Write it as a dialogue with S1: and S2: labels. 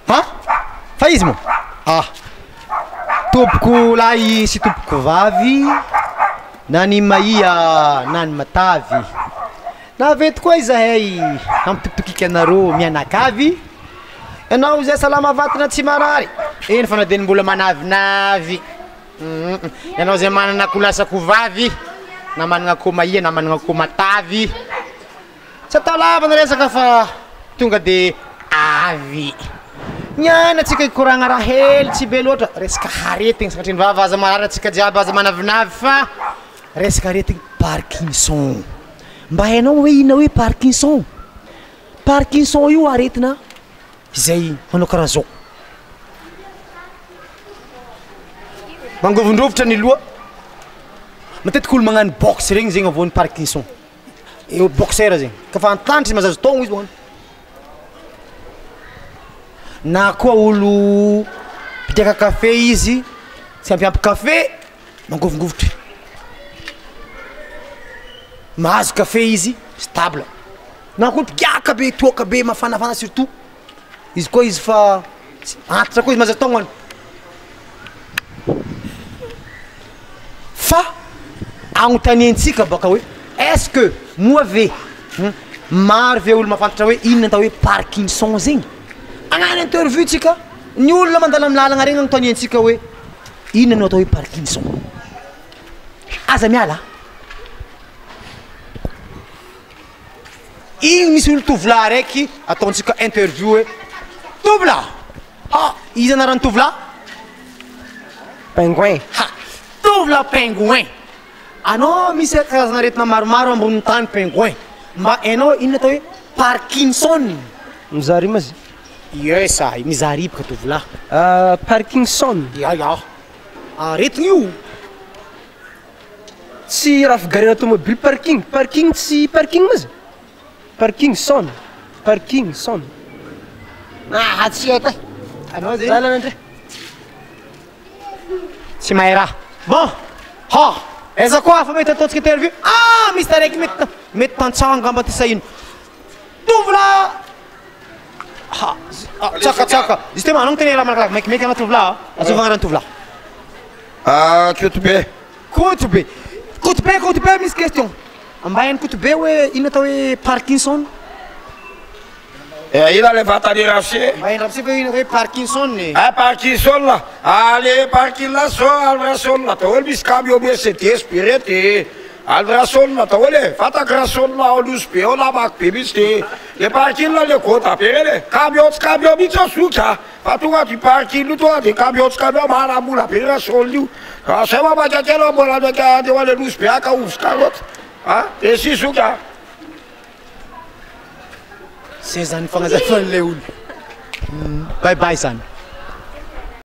S1: Ha? Fa izy moa? Ah, tompoko lahy sy tompoko vavy na ny maia na ny matavy navety koa izahay ampitokitokiky anareo mianakavy ianao zay salama vatana tsy marary eny fa na de mbola manavinavy ianao zay manana kolasako vavy na manana ko maia na manana ko matavy tsy atalava na resaka fa tonga de avy niana atsika ikoragna raha hely tsy be loatra resaka haretigny satria ny vava aza marary atsika jiaby aza manavinavy fa resaka aretigny Parkinson mba hainao hoe ina hoe Parkinson Parkinson io aretina izay manao karaha zao mangovondrovitra ny loha matetika olo magnano boxe regny zegny avoan'ny Parkinson eo boxeur zegny kafa antantry mazazo togno izy magnano na koa olo mpitiaka kafe izy tsy ampiampy kafe mangovongovotry mahazo kafe izy stable na koa mpiaka be toaka be mafanafana surtout izy koa izy fa antitra koa izy mazazo togno fa agnontaniantsika baka hoe est-ce que moa ve maro ve olo mafantatra hoe inona atao hoe Parkinson zegny agnano interview tsika ny olona mandala amin'ny lalagna regny agnontaniantsika hoe inona no atao hoe Parkinson aza miala igny misy olo tovolahy raiky ataontsika interview hoe tovolahy izy anarany tovolahy
S2: Pingouin.
S1: ha tovolahy pingouin anao misy karazana aretina maromaro ambony tany pingouin mba hainao inona atao hoe Parkinson
S2: Mizary mazy.
S1: yesa mizary baka tovolahy
S2: Parkinson.
S1: ya aretigny io
S2: Tsy raha figarena tomobile parking. Parking tsy parking mazy. Parkinson. Parkinson.
S1: tsy haiko e anao zay
S2: Lalana ndray.
S1: tsy mahay raha bon eza koa fa mety ataontsika interview misy taraiky mety tantsanga mba ty sahino tovolahy tsaka izy te manao tena raha malakilaky maikimaiky ana tovolahy azovagna raha ny tovolahy kotobe misy question mba hainy kotobe hoe inona atao hoe Parkinson
S3: ina le vatany rafse
S1: mba hainy rapse hoe inona hoe Parkinson
S3: Parkinson le Parkinson atao hoe misy camion Mercedes be rety Alrason atao hoe le fataka rason aoloso be ao lamaky be misy de le parking le gota be reny camion tsy camion mihitsy azoka fa tonga ty parking io tonga de camion tsy camion manamola be rason io zay mamakakelo mbola maka de hoale loso be aka ovika loatra de si zoka
S1: zay zany fagnazafan'le olo bye bye zany